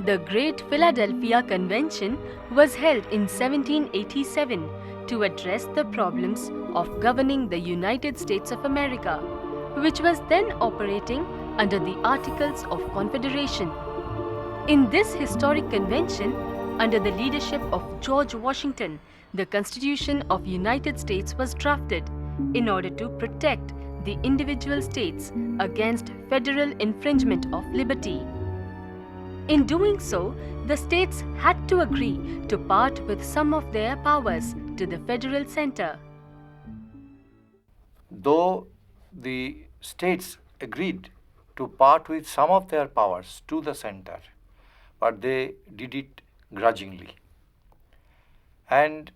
The Great Philadelphia Convention was held in 1787 to address the problems of governing the United States of America, which was then operating under the Articles of Confederation. In this historic convention, under the leadership of George Washington, the Constitution of United States was drafted in order to protect the individual states against federal infringement of liberty. In doing so, the states had to agree to part with some of their powers to the federal center. Though the states agreed to part with some of their powers to the center, but they did it grudgingly. And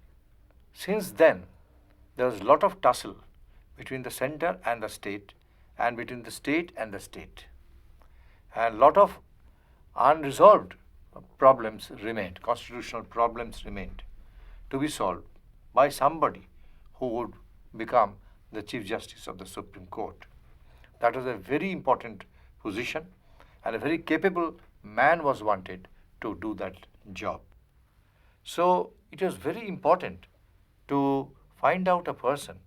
since then, there was a lot of tussle between the center and the state, and between the state and the state. And a lot of unresolved problems remained, constitutional problems remained to be solved by somebody who would become the Chief Justice of the Supreme Court. That was a very important position, and a very capable man was wanted to do that job. So it was very important to find out a person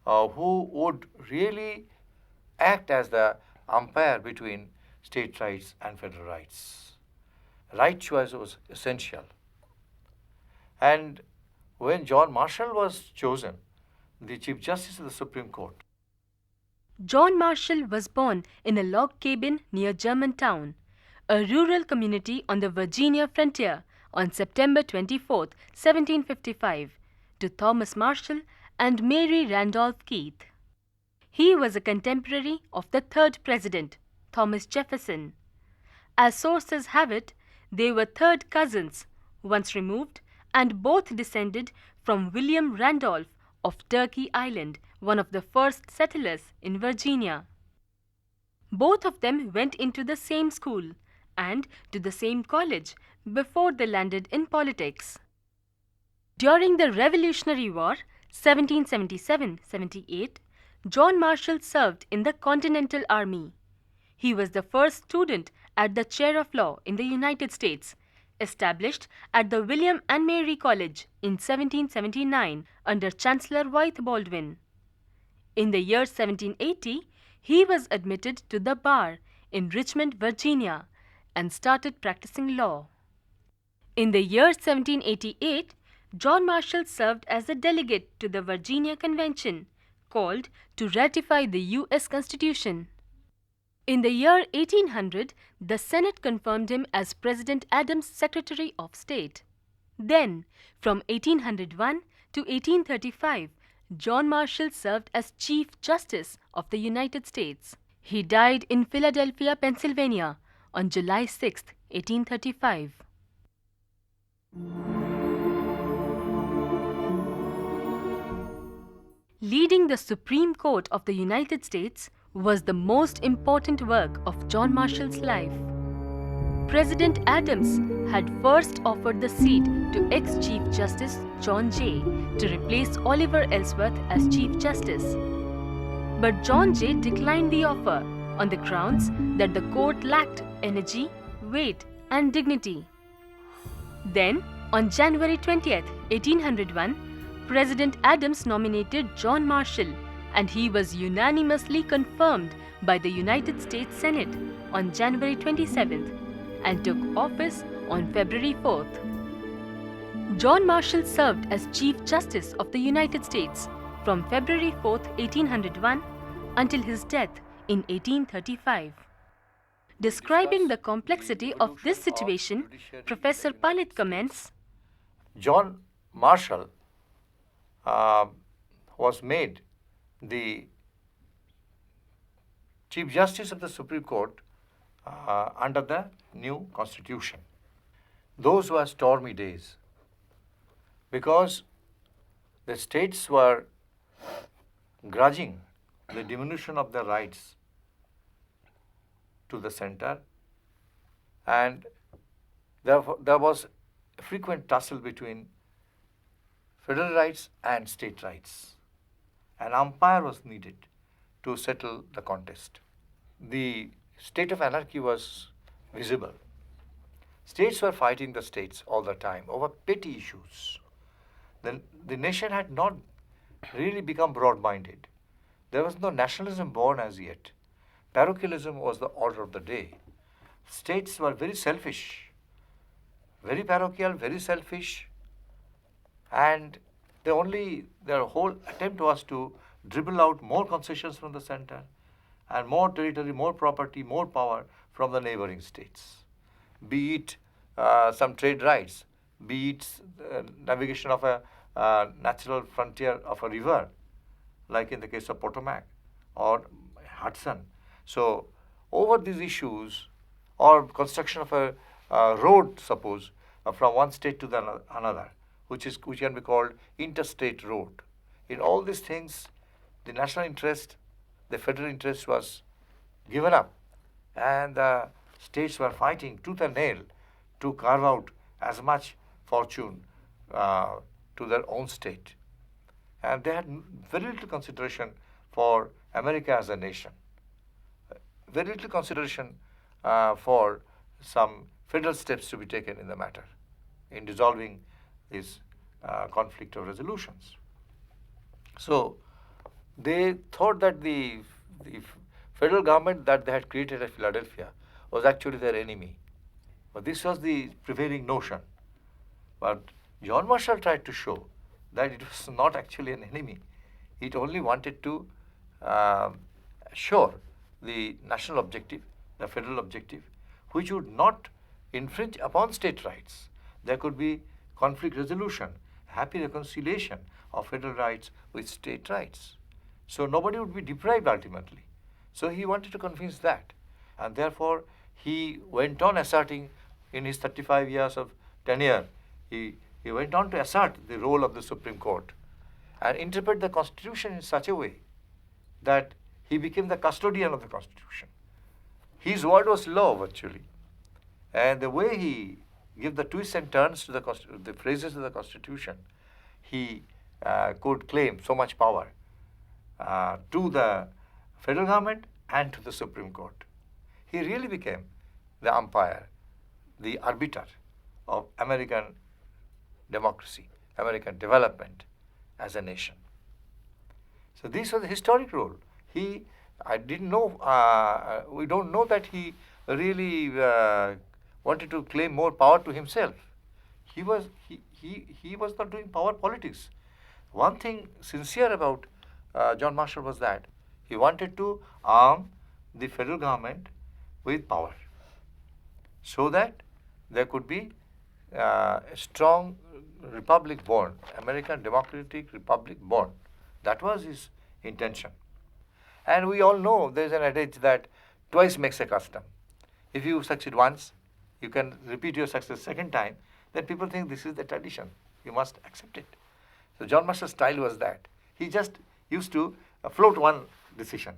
who would really act as the umpire between state rights and federal rights. Right choice was essential. And when John Marshall was chosen, the Chief Justice of the Supreme Court, John Marshall was born in a log cabin near Germantown, a rural community on the Virginia frontier, on September 24, 1755, to Thomas Marshall and Mary Randolph Keith. He was a contemporary of the third president, Thomas Jefferson. As sources have it, they were third cousins, once removed, and both descended from William Randolph of Turkey Island, one of the first settlers in Virginia. Both of them went into the same school and to the same college before they landed in politics. During the Revolutionary War, 1777-78, John Marshall served in the Continental Army. He was the first student at the Chair of Law in the United States, established at the William and Mary College in 1779 under Chancellor Wythe Baldwin. In the year 1780, he was admitted to the bar in Richmond, Virginia, and started practicing law. In the year 1788, John Marshall served as a delegate to the Virginia Convention, called to ratify the U.S. Constitution. In the year 1800, the Senate confirmed him as President Adams' Secretary of State. Then, from 1801 to 1835, John Marshall served as Chief Justice of the United States. He died in Philadelphia, Pennsylvania, on July 6, 1835. Leading the Supreme Court of the United States was the most important work of John Marshall's life. President Adams had first offered the seat to ex-Chief Justice John Jay to replace Oliver Ellsworth as Chief Justice. But John Jay declined the offer on the grounds that the court lacked energy, weight, and dignity. Then, on January 20, 1801, President Adams nominated John Marshall, and he was unanimously confirmed by the United States Senate on January 27th and took office on February 4th. John Marshall served as Chief Justice of the United States from February 4th, 1801 until his death in 1835. Describing the complexity of this situation, Professor Palit comments, John Marshall was made the Chief Justice of the Supreme Court under the new Constitution. Those were stormy days because the states were grudging the diminution of their rights to the center, and there was frequent tussle between federal rights and state rights. An umpire was needed to settle the contest. The state of anarchy was visible. States were fighting the states all the time over petty issues. The nation had not really become broad-minded. There was no nationalism born as yet. Parochialism was the order of the day. States were very selfish, very parochial, very selfish, and their whole attempt was to dribble out more concessions from the center and more territory, more property, more power from the neighboring states. Be it some trade rights, be it navigation of a natural frontier of a river, like in the case of Potomac or Hudson. So over these issues, or construction of a road, suppose, from one state to the another, which can be called interstate road. In all these things, the national interest, the federal interest was given up, and the states were fighting tooth and nail to carve out as much fortune to their own state. And they had very little consideration for America as a nation, very little consideration for some federal steps to be taken in the matter in dissolving this conflict of resolutions. So they thought that the federal government that they had created at Philadelphia was actually their enemy. But this was the prevailing notion. But John Marshall tried to show that it was not actually an enemy. It only wanted to assure the national objective, the federal objective, which would not infringe upon state rights. There could be conflict resolution, happy reconciliation of federal rights with state rights. So nobody would be deprived ultimately. So he wanted to convince that. And therefore, he went on asserting in his 35 years of tenure, he went on to assert the role of the Supreme Court and interpret the Constitution in such a way that he became the custodian of the Constitution. His word was law, virtually. And the way he gave the twists and turns to the phrases of the Constitution, he could claim so much power to the federal government and to the Supreme Court. He really became the umpire, the arbiter of American democracy, American development as a nation. So this was the historic role. We don't know that he really wanted to claim more power to himself. He was not doing power politics. One thing sincere about John Marshall was that he wanted to arm the federal government with power so that there could be a strong republic born, American Democratic Republic born. That was his intention. And we all know there is an adage that twice makes a custom. If you succeed once, you can repeat your success second time, then people think this is the tradition. You must accept it. So John Marshall's style was that. He just used to float one decision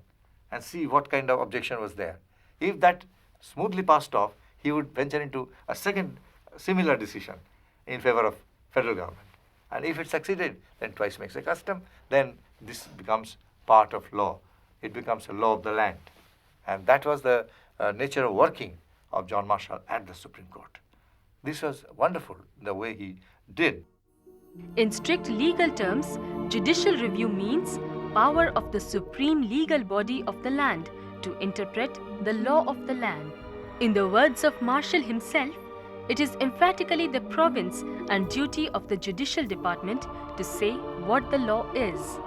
and see what kind of objection was there. If that smoothly passed off, he would venture into a second similar decision in favor of federal government. And if it succeeded, then twice makes a custom, then this becomes part of law. It becomes a law of the land. And that was the nature of working of John Marshall at the Supreme Court. This was wonderful, the way he did. In strict legal terms, judicial review means power of the supreme legal body of the land to interpret the law of the land. In the words of Marshall himself, it is emphatically the province and duty of the judicial department to say what the law is.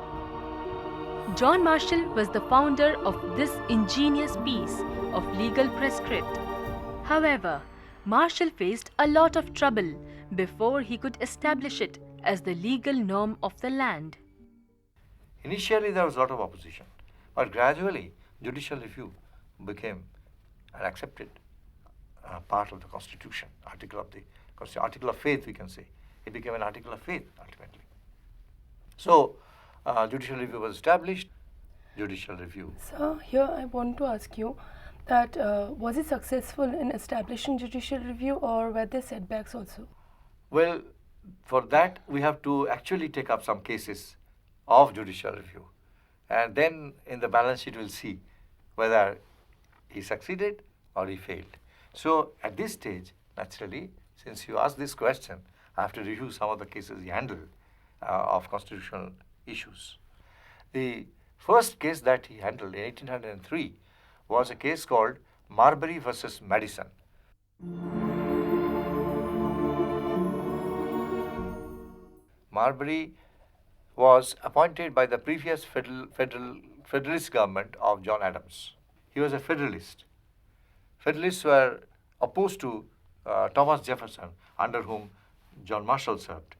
John Marshall was the founder of this ingenious piece of legal prescript. However, Marshall faced a lot of trouble before he could establish it as the legal norm of the land. Initially, there was a lot of opposition, but gradually, judicial review became an accepted part of the Constitution, article of faith, we can say. It became an article of faith, ultimately. So, judicial review was established, judicial review. So, here I want to ask you that was it successful in establishing judicial review, or were there setbacks also? Well, for that, we have to actually take up some cases of judicial review. And then in the balance sheet, we'll see whether he succeeded or he failed. So at this stage, Naturally, since you asked this question, I have to review some of the cases he handled of constitutional issues. The first case that he handled in 1803 was a case called Marbury versus Madison. Marbury was appointed by the previous Federalist government of John Adams. He was a Federalist. Federalists were opposed to Thomas Jefferson, under whom John Marshall served.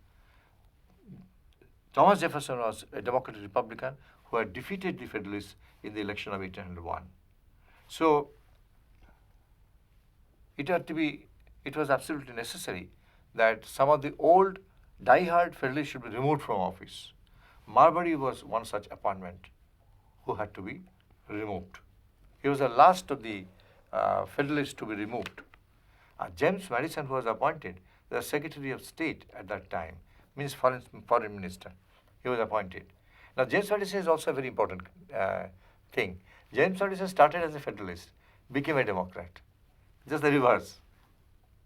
Thomas Jefferson was a Democratic Republican who had defeated the Federalists in the election of 1801. So it was absolutely necessary that some of the old die-hard Federalists should be removed from office. Marbury was one such appointment who had to be removed. He was the last of the Federalists to be removed. James Madison, who was appointed the Secretary of State at that time, means foreign minister. He was appointed. Now, James Madison is also a very important thing. James Madison started as a Federalist, became a Democrat. Just the reverse.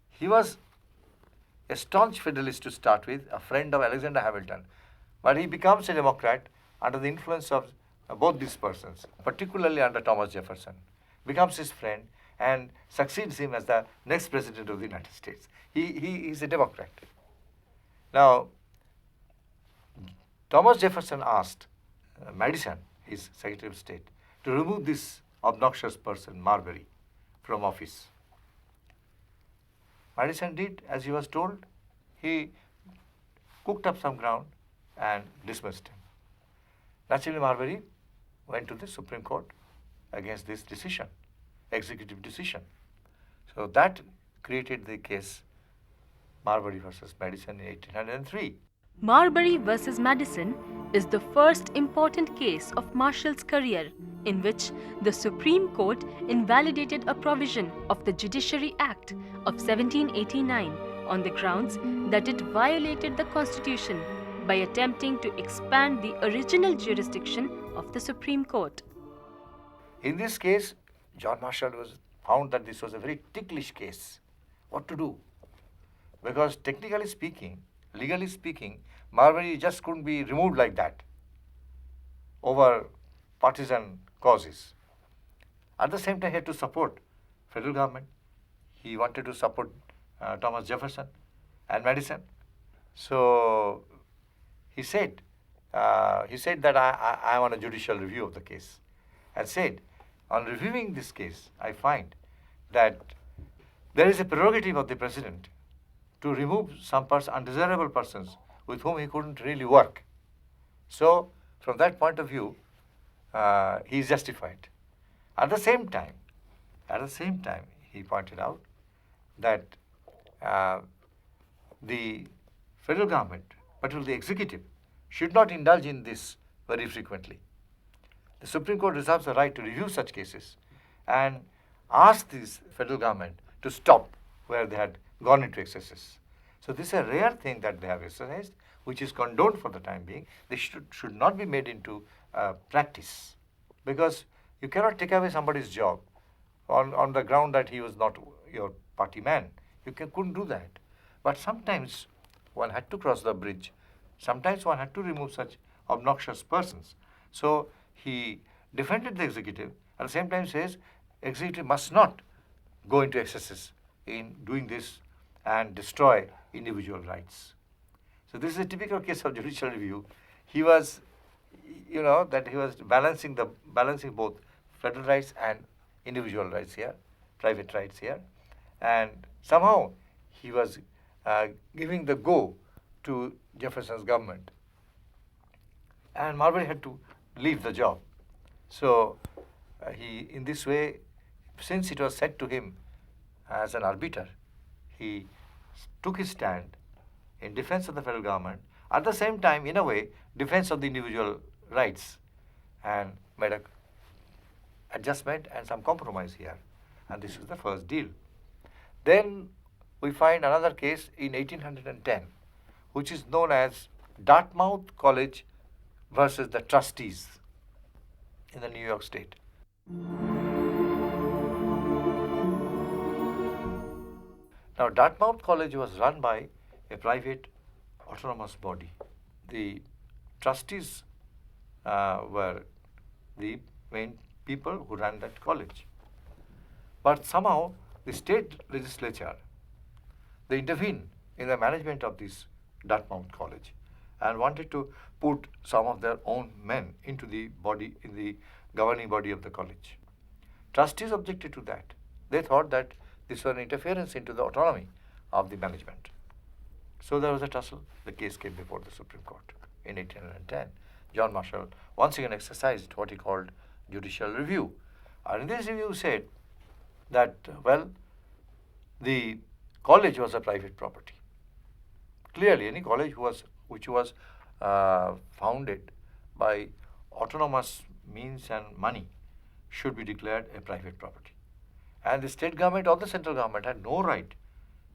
He was a staunch Federalist to start with, a friend of Alexander Hamilton, but he becomes a Democrat under the influence of both these persons, particularly under Thomas Jefferson, becomes his friend and succeeds him as the next president of the United States. He is a Democrat. Now, Thomas Jefferson asked Madison, his Secretary of State, to remove this obnoxious person, Marbury, from office. Madison did as he was told. He cooked up some ground and dismissed him. Naturally, Marbury went to the Supreme Court against this decision, executive decision. So that created the case Marbury versus Madison in 1803. Marbury versus Madison is the first important case of Marshall's career in which the Supreme Court invalidated a provision of the Judiciary Act of 1789 on the grounds that it violated the Constitution by attempting to expand the original jurisdiction of the Supreme Court. In this case, John Marshall found that this was a very ticklish case. What to do? Because technically speaking, legally speaking, Marbury just couldn't be removed like that over partisan causes. At the same time, he had to support federal government. He wanted to support Thomas Jefferson and Madison. So he said that I want a judicial review of the case, and said, on reviewing this case, I find that there is a prerogative of the president to remove some undesirable persons with whom he couldn't really work. So, from that point of view, he is justified. At the same time, he pointed out that the federal government, particularly the executive, should not indulge in this very frequently. The Supreme Court reserves the right to review such cases and ask this federal government to stop where they had gone into excesses. So this is a rare thing that they have exercised, which is condoned for the time being. They should not be made into practice, because you cannot take away somebody's job on the ground that he was not your party man. You couldn't do that. But sometimes one had to cross the bridge. Sometimes one had to remove such obnoxious persons. So he defended the executive, at the same time says executive must not go into excesses in doing this and destroy individual rights. So this is a typical case of judicial review. He was, he was balancing both federal rights and individual rights here, private rights here, and somehow he was giving the go to Jefferson's government, and Marbury had to leave the job. So in this way, since it was said to him as an arbiter, he took his stand in defense of the federal government, at the same time, in a way, defense of the individual rights, and made an adjustment and some compromise here. And this was the first deal. Then we find another case in 1810, which is known as Dartmouth College versus the trustees in the New York State. Now, Dartmouth College was run by a private autonomous body. The trustees were the main people who ran that college. But somehow the state legislature, they intervened in the management of this Dartmouth College and wanted to put some of their own men into the body, in the governing body of the college. Trustees objected to that. They thought that this was an interference into the autonomy of the management. So there was a tussle. The case came before the Supreme Court in 1810. John Marshall once again exercised what he called judicial review. And in this review said that, well, the college was a private property. Clearly, any college which was founded by autonomous means and money should be declared a private property. And the state government or the central government had no right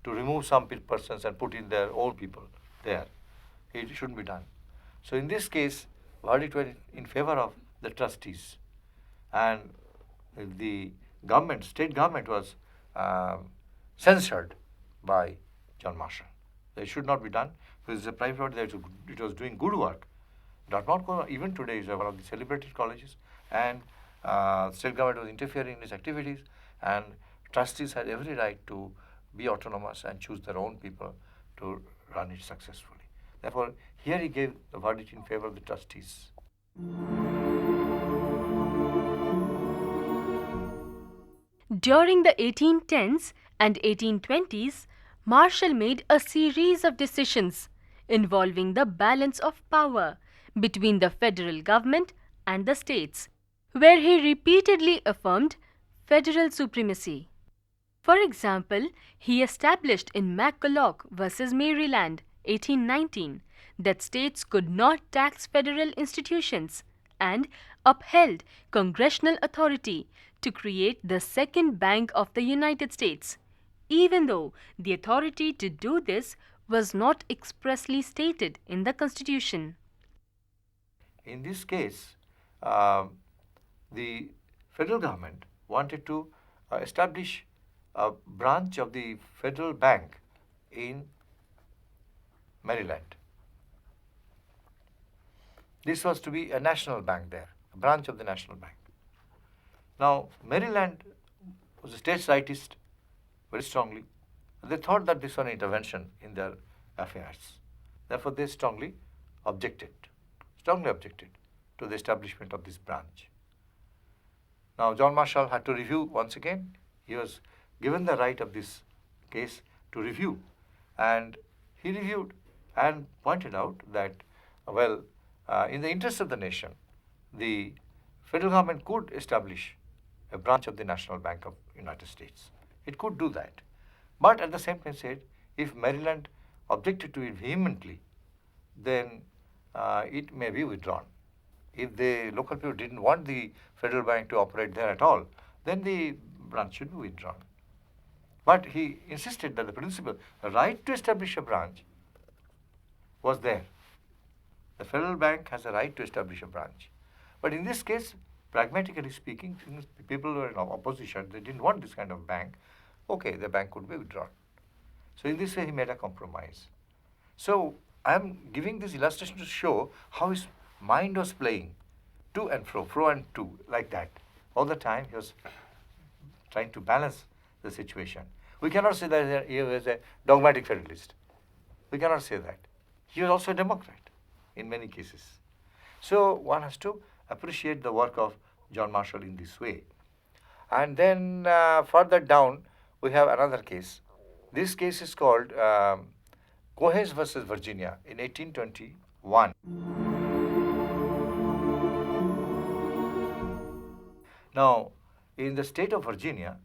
to remove some persons and put in their own people there. It shouldn't be done. So in this case, verdict was in favor of the trustees, and the government, state government, was censured by John Marshall. It should not be done because it's a private property. It was doing good work. Dartmouth College, even today, is one of the celebrated colleges, and state government was interfering in its activities, and trustees had every right to be autonomous and choose their own people to run it successfully. Therefore, here he gave the verdict in favor of the trustees. During the 1810s and 1820s, Marshall made a series of decisions involving the balance of power between the federal government and the states, where he repeatedly affirmed federal supremacy. For example, he established in McCulloch v. Maryland, 1819, that states could not tax federal institutions and upheld congressional authority to create the second bank of the United States, even though the authority to do this was not expressly stated in the Constitution. In this case, the federal government wanted to establish a branch of the Federal Bank in Maryland. This was to be a national bank there, a branch of the national bank. Now, Maryland was a states' rightist very strongly. They thought that this was an intervention in their affairs. Therefore, they strongly objected to the establishment of this branch. Now, John Marshall had to review once again. He was given the right of this case to review, and he reviewed and pointed out that, well, in the interest of the nation, the federal government could establish a branch of the National Bank of United States. It could do that. But at the same time said, if Maryland objected to it vehemently, then it may be withdrawn. If the local people didn't want the federal bank to operate there at all, then the branch should be withdrawn. But he insisted that the principle, the right to establish a branch, was there. The federal bank has a right to establish a branch. But in this case, pragmatically speaking, since people were in opposition, they didn't want this kind of bank, okay, the bank could be withdrawn. So in this way, he made a compromise. So I am giving this illustration to show how his mind was playing to and fro and to, like that. All the time he was trying to balance the situation. We cannot say that he was a dogmatic federalist. We cannot say that. He was also a Democrat in many cases. So one has to appreciate the work of John Marshall in this way. And then further down, we have another case. This case is called Cohen versus Virginia in 1821. Now, in the state of Virginia,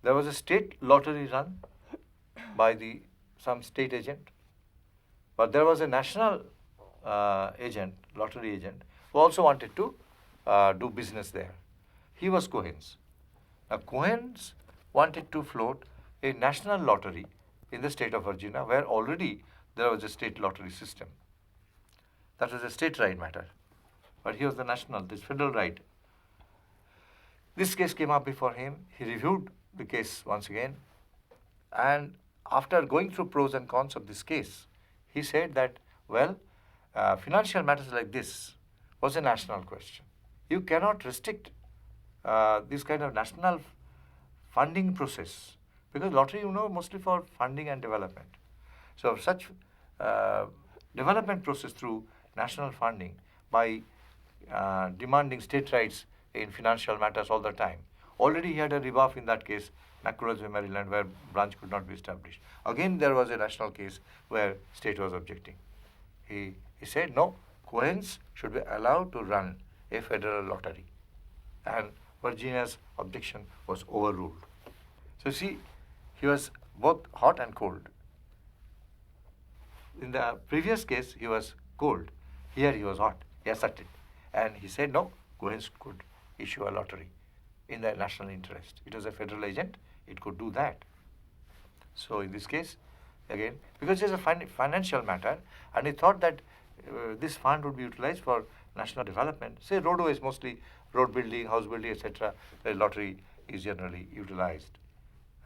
there was a state lottery run by some state agent, but there was a national lottery agent, who also wanted to do business there. He was Cohen's. Now, Cohen's wanted to float a national lottery in the state of Virginia, where already there was a state lottery system. That was a state right matter. But he was the national, this federal right. This case came up before him. He reviewed the case once again. And after going through pros and cons of this case, he said that, well, financial matters like this was a national question. You cannot restrict this kind of national funding process, because lottery, mostly for funding and development. So such development process through national funding by demanding state rights in financial matters all the time. Already he had a rebuff in that case, McCulloch v. Maryland, where branch could not be established. Again, there was a national case where state was objecting. He said, no, Cohens should be allowed to run a federal lottery. And Virginia's objection was overruled. So see, he was both hot and cold. In the previous case, he was cold. Here he was hot. He asserted. And he said, no, Cohens could issue a lottery in the national interest. It was a federal agent. It could do that. So in this case, again, because it's a financial matter, and he thought that this fund would be utilized for national development. Say roadways, mostly road building, house building, etc. The lottery is generally utilized.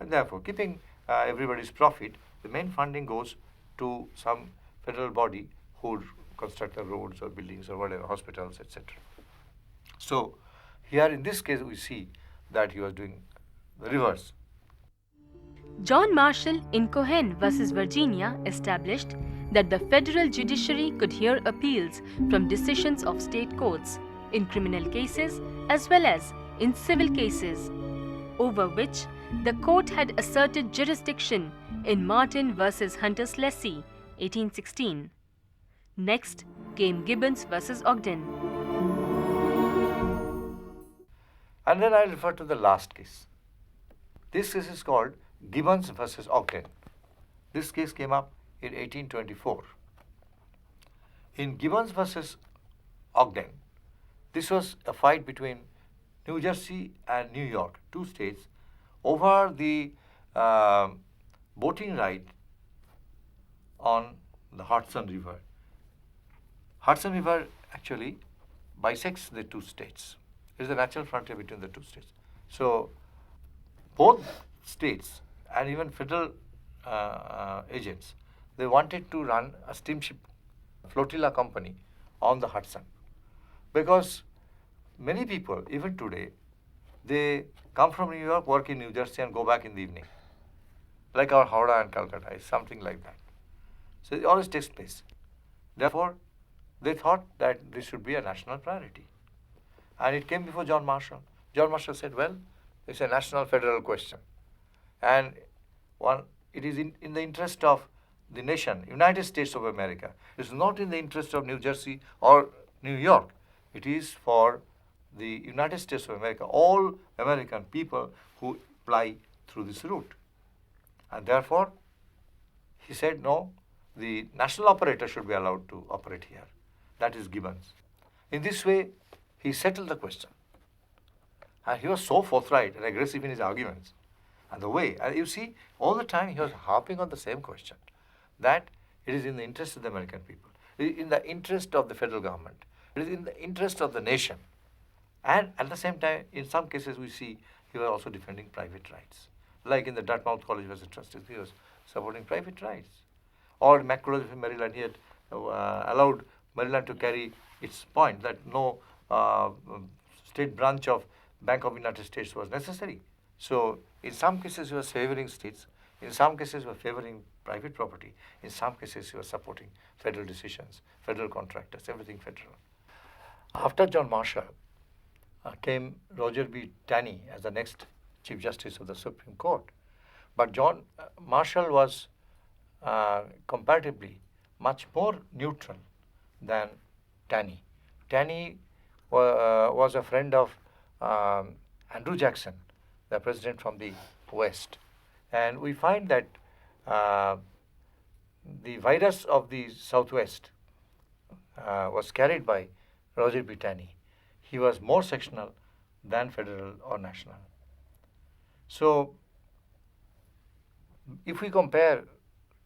And therefore, keeping everybody's profit, the main funding goes to some federal body who would construct the roads or buildings or whatever, hospitals, etc. So here in this case, we see that he was doing the reverse. John Marshall in Cohen versus Virginia established that the federal judiciary could hear appeals from decisions of state courts in criminal cases as well as in civil cases, over which the court had asserted jurisdiction in Martin versus Hunter-Schlesy, 1816. Next came Gibbons versus Ogden. And then I refer to the last case. This case is called Gibbons versus Ogden. This case came up in 1824. In Gibbons versus Ogden, this was a fight between New Jersey and New York, two states, over the boating right on the Hudson River. Hudson River actually bisects the two states. It is the natural frontier between the two states. So both states and even federal agents, they wanted to run a steamship flotilla company on the Hudson, because many people, even today, they come from New York, work in New Jersey, and go back in the evening, like our Howrah and Calcutta, something like that. So it always takes place. Therefore, they thought that this should be a national priority. And it came before John Marshall. John Marshall said, well, it's a national federal question. And it is in the interest of the nation, United States of America. It's not in the interest of New Jersey or New York. It is for the United States of America, all American people who fly through this route. And therefore, he said, no, the national operator should be allowed to operate here. That is Gibbons. In this way, he settled the question. And he was so forthright and aggressive in his arguments. And the way, you see, all the time he was harping on the same question, that it is in the interest of the American people, it is in the interest of the federal government, it is in the interest of the nation. And at the same time, in some cases we see he was also defending private rights. Like in the Dartmouth College versus Trustees, he was supporting private rights. Or McCulloch in Maryland, he had allowed Maryland to carry its point that no state branch of Bank of United States was necessary. So in some cases he was favoring states, in some cases he was favoring private property, in some cases he was supporting federal decisions, federal contractors, everything federal. After John Marshall came Roger B. Taney as the next Chief Justice of the Supreme Court. But John Marshall was comparatively much more neutral than Taney. Taney was a friend of Andrew Jackson, the president from the West. And we find that the virus of the Southwest was carried by Roger B. Taney. He was more sectional than federal or national. So if we compare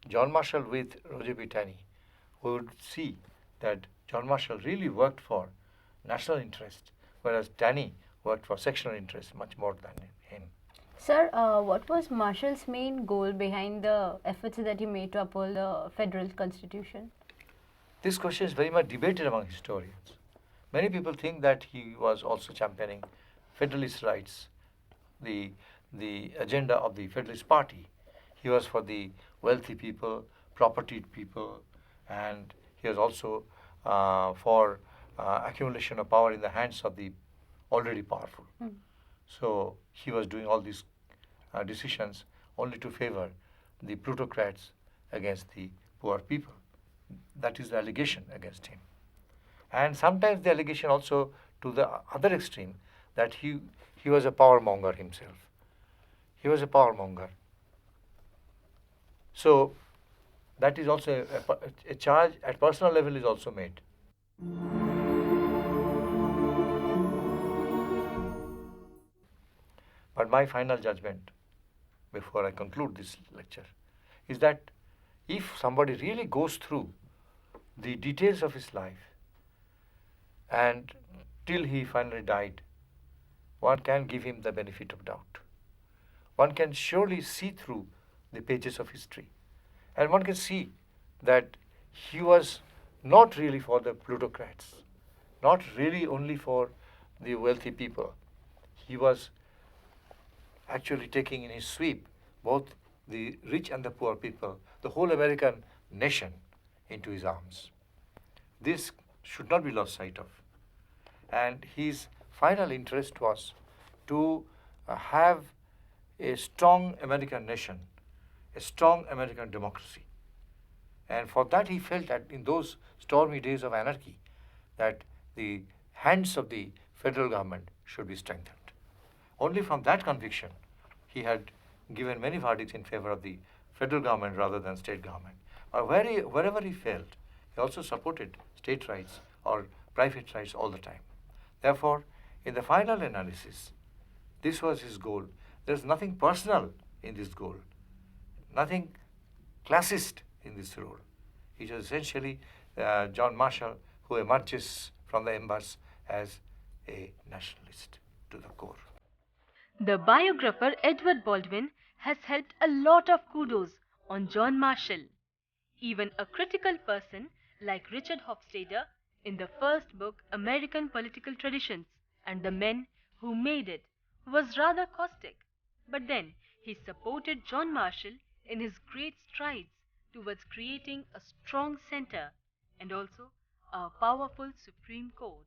John Marshall with Roger B. Taney, we would see that John Marshall really worked for national interest, whereas Taney worked for sectional interest much more than him. Sir, what was Marshall's main goal behind the efforts that he made to uphold the federal constitution? This question is very much debated among historians. Many people think that he was also championing Federalist rights, the, the agenda of the Federalist Party. He was for the wealthy people, propertied people, and he was also for accumulation of power in the hands of the already powerful. So he was doing all these decisions only to favor the plutocrats against the poor people. That is the allegation against him. And sometimes the allegation also to the other extreme that he was a power monger himself. He was a power monger. So that is also a charge at personal level is also made. But my final judgment before I conclude this lecture is that if somebody really goes through the details of his life and till he finally died, one can give him the benefit of doubt. One can surely see through the pages of history, and one can see that he was not really for the plutocrats, not really only for the wealthy people. He was actually taking in his sweep both the rich and the poor people, the whole American nation into his arms. This should not be lost sight of. And his final interest was to have a strong American nation, a strong American democracy. And for that he felt that in those stormy days of anarchy, that the hands of the federal government should be strengthened. Only from that conviction, he had given many verdicts in favor of the federal government rather than state government. Wherever he failed, he also supported state rights or private rights all the time. Therefore, in the final analysis, this was his goal. There's nothing personal in this goal, nothing classist in this role. It was essentially John Marshall who emerges from the embers as a nationalist to the core. The biographer Edward Baldwin has helped a lot of kudos on John Marshall. Even a critical person like Richard Hofstadter in the first book American Political Traditions and the Men Who Made It was rather caustic. But then he supported John Marshall in his great strides towards creating a strong center and also a powerful Supreme Court.